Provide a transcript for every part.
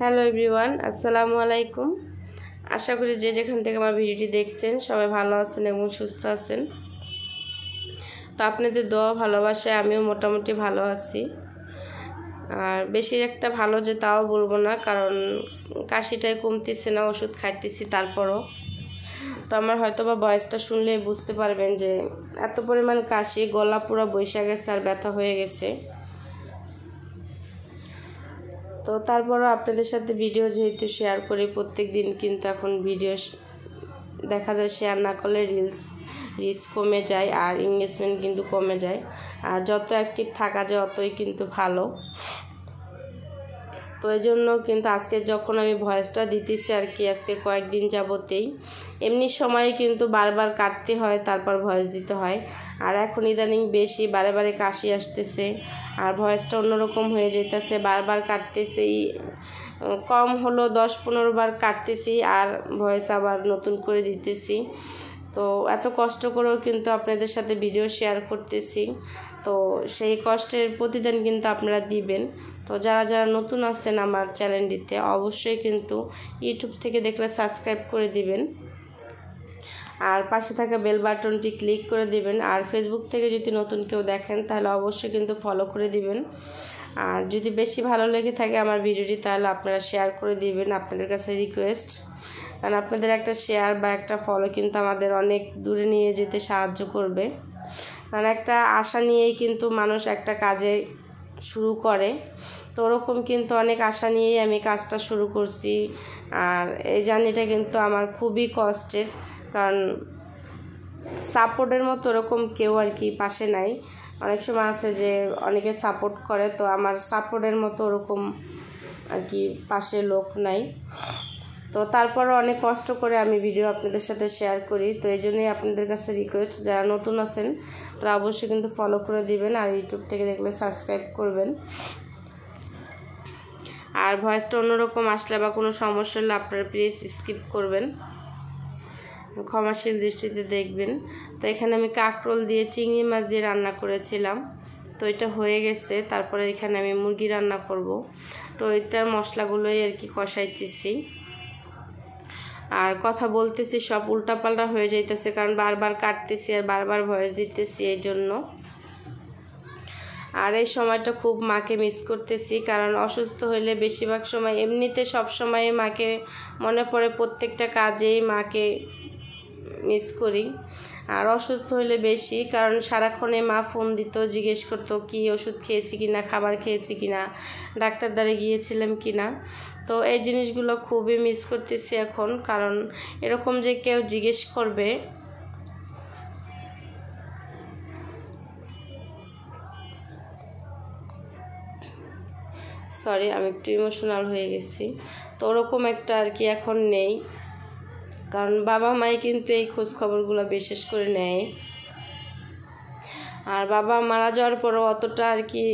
Hello everyone, আসসালামু আলাইকুম। আশা করি যে যেখান থেকে আমার ভিডিওটি দেখছেন সবাই ভালো আছেন এবং সুস্থ আছেন। তো আপনাদের দোয়া ভালোবাসায় আমিও মোটামুটি ভালো আছি। আর বেশি একটা ভালো যে তাও বলবো না, কারণ কাশিটাই কমতেছে না, ওষুধ খাইতেছি তারপরও। তো আমার হয়তো বা ভয়েসটা শুনলেই বুঝতে পারবেন যে এত পরিমাণ কাশি, গলা পুরো বৈশা গেছে আর ব্যথা হয়ে গেছে। তো তারপরও আপনাদের সাথে ভিডিও যেহেতু শেয়ার করি প্রত্যেক দিন, কিন্তু এখন ভিডিও দেখা যায় শেয়ার না করলে রিচ কমে যায় আর এঙ্গেজমেন্ট কিন্তু কমে যায়। আর যত অ্যাক্টিভ থাকা যায় অতই কিন্তু ভালো। তো এই জন্য কিন্তু আজকে যখন আমি ভয়েসটা দিতেছি আর কি, আজকে কয়েকদিন যাবতেই এমনি সময়ে কিন্তু বারবার কাটতে হয়, তারপর ভয়েস দিতে হয়। আর এখন ইদানিং বেশি বারে কাশি আসতেছে আর ভয়েসটা অন্যরকম হয়ে যেতেছে, বারবার কাটতেছি। কম হলো 10-15 বার কাটতেছি আর ভয়েস আবার নতুন করে দিতেছি। তো এত কষ্ট করেও কিন্তু আপনাদের সাথে ভিডিও শেয়ার করতেছি, তো সেই কষ্টের প্রতিদান কিন্তু আপনারা দিবেন। তো যারা নতুন আছেন আমার চ্যানেলটিতে অবশ্যই কিন্তু ইউটিউব থেকে দেখলে সাবস্ক্রাইব করে দিবেন আর পাশে থাকা বেল বাটনটি ক্লিক করে দিবেন। আর ফেসবুক থেকে যদি নতুন কেউ দেখেন তাহলে অবশ্যই কিন্তু ফলো করে দিবেন। আর যদি বেশি ভালো লেগে থাকে আমার ভিডিওটি তাহলে আপনারা শেয়ার করে দিবেন, আপনাদের কাছে রিকোয়েস্ট। কারণ আপনাদের একটা শেয়ার বা একটা ফলো কিন্তু আমাদের অনেক দূরে নিয়ে যেতে সাহায্য করবে। কারণ একটা আশা নিয়েই কিন্তু মানুষ একটা কাজে শুরু করে। তো ওরকম কিন্তু অনেক আশা নিয়েই আমি কাজটা শুরু করছি। আর এই জার্নিটা কিন্তু আমার খুবই কষ্টের, কারণ সাপোর্টের মতো ওরকম কেউ আর কি পাশে নাই। অনেক সময় আছে যে অনেকে সাপোর্ট করে, তো আমার সাপোর্টের মতো ওরকম আর কি পাশে লোক নাই। তো তারপরও অনেক কষ্ট করে আমি ভিডিও আপনাদের সাথে শেয়ার করি। তো এই জন্যই আপনাদের কাছে রিকোয়েস্ট, যারা নতুন আছেন তারা অবশ্যই কিন্তু ফলো করে দিবেন আর ইউটিউব থেকে দেখলে সাবস্ক্রাইব করবেন। আর ভয়েসটা অন্যরকম আসলে বা কোনো সমস্যা হলে আপনারা প্লিজ স্কিপ করবেন, ক্ষমাশীল দৃষ্টিতে দেখবেন। তো এখানে আমি কাঁকরোল দিয়ে চিংড়ি মাছ দিয়ে রান্না করেছিলাম, তো এটা হয়ে গেছে। তারপরে এখানে আমি মুরগি রান্না করব, তো এটার মশলাগুলোই আর কি কষাইতেছি আর কথা বলতেছি, সব উল্টাপাল্টা হয়ে যাইতেছে কারণ বারবার কাটতেছি আর বারবার ভয়েস দিতেছি এই জন্য। আর এই সময়টা খুব মাকে মিস করতেছি, কারণ অসুস্থ হইলে বেশিরভাগ সময় এমনিতে সব সময় মাকে মনে পড়ে, প্রত্যেকটা কাজেই মাকে মিস করি। আর অসুস্থ হইলে বেশি, কারণ সারাক্ষণে মা ফোন দিত, জিজ্ঞেস করতো কি ওষুধ খেয়েছি কিনা, খাবার খেয়েছি কিনা, ডাক্তার দ্বারে গিয়েছিলাম কিনা। তো এই জিনিসগুলো খুবই মিস করতেছি এখন, কারণ এরকম যে কেউ জিজ্ঞেস করবে। সরি, আমি একটু ইমোশনাল হয়ে গেছি। তো ওরকম একটা আর কি এখন নেই, কারণ বাবা মাই কিন্তু এই খোঁজ খবরগুলো বিশেষ করে নেয়। আর বাবা মারা যাওয়ার পরও অতটা আর কি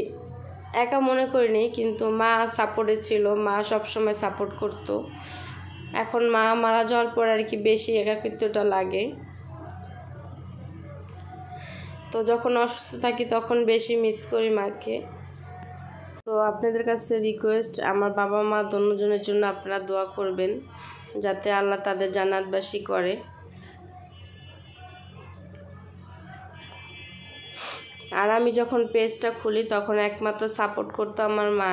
একা মনে করিনি, কিন্তু মা সাপোর্টে ছিল, মা সবসময় সাপোর্ট করতো। এখন মা মারা যাওয়ার পর আর কি বেশি একাকিত্বটা লাগে। তো যখন অসুস্থ থাকি তখন বেশি মিস করি মাকে। তো আপনাদের কাছে রিকোয়েস্ট, আমার বাবা মা দুজনের জন্য আপনারা দোয়া করবেন যাতে আল্লাহ তাদের জান্নাতবাসী করে। আর আমি যখন পেজটা খুলি তখন একমাত্র সাপোর্ট করতো আমার মা,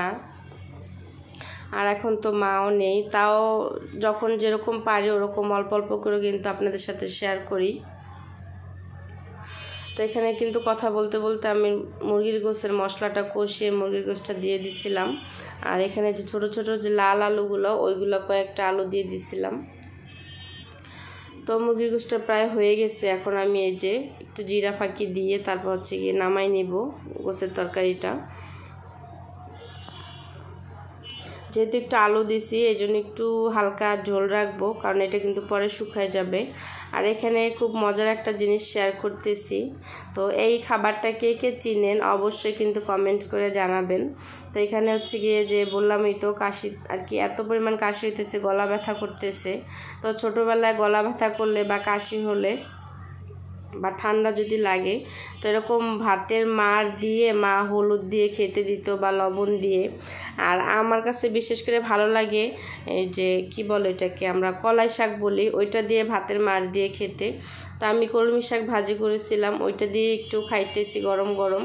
আর এখন তো মাও নেই। তাও যখন যেরকম পারি ওরকম অল্প অল্প করে কিন্তু আপনাদের সাথে শেয়ার করি। তো এখানে কিন্তু কথা বলতে বলতে আমি মুরগির গোশতের মশলাটা কষিয়ে মুরগির গোশতটা দিয়ে দিছিলাম। আর এখানে যে ছোট ছোট যে লাল আলুগুলো, ওইগুলো কয়েকটা আলু দিয়ে দিছিলাম। তো মুরগির গোশতটা প্রায় হয়ে গেছে। এখন আমি এই যে একটু জিরা ফাঁকি দিয়ে তারপর হচ্ছে গিয়ে নামাই নিব গোশতের তরকারিটা। যেহেতু একটু আলু দিছি এই জন্য একটু হালকা ঝোল রাখবো, কারণ এটা কিন্তু পরে শুকায় যাবে। আর এখানে খুব মজার একটা জিনিস শেয়ার করতেছি, তো এই খাবারটা কে কে চিনেন অবশ্যই কিন্তু কমেন্ট করে জানাবেন। তো এখানে হচ্ছে গিয়ে যে বললামই তো কাশি আর কি, এত পরিমাণ কাশি হইতেছে, গলা ব্যথা করতেছে। তো ছোটোবেলায় গলা ব্যথা করলে বা কাশি হলে বা ঠান্ডা যদি লাগে, তো এরকম ভাতের মাড় দিয়ে মা হলুদ দিয়ে খেতে দিত বা লবণ দিয়ে। আর আমার কাছে বিশেষ করে ভালো লাগে এই যে কি বলে এটাকে আমরা কলাই শাক বলি, ওইটা দিয়ে ভাতের মাড় দিয়ে খেতে। তো আমি কলমি শাক ভাজি করেছিলাম, ওইটা দিয়ে একটু খাইতেছি গরম গরম।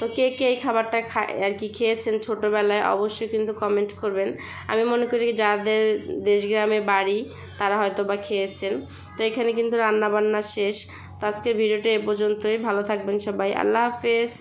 তো কে কে এই খাবারটা আর কি খেয়েছেন ছোটোবেলায় অবশ্যই কিন্তু কমেন্ট করবেন। আমি মনে করি যাদের দেশ গ্রামে বাড়ি তারা হয়তো বা খেয়েছেন। তো এখানে কিন্তু রান্নাবান্না শেষ। তো আজকের ভিডিওটা এ পর্যন্তই। ভালো থাকবেন সবাই, আল্লাহ হাফেজ।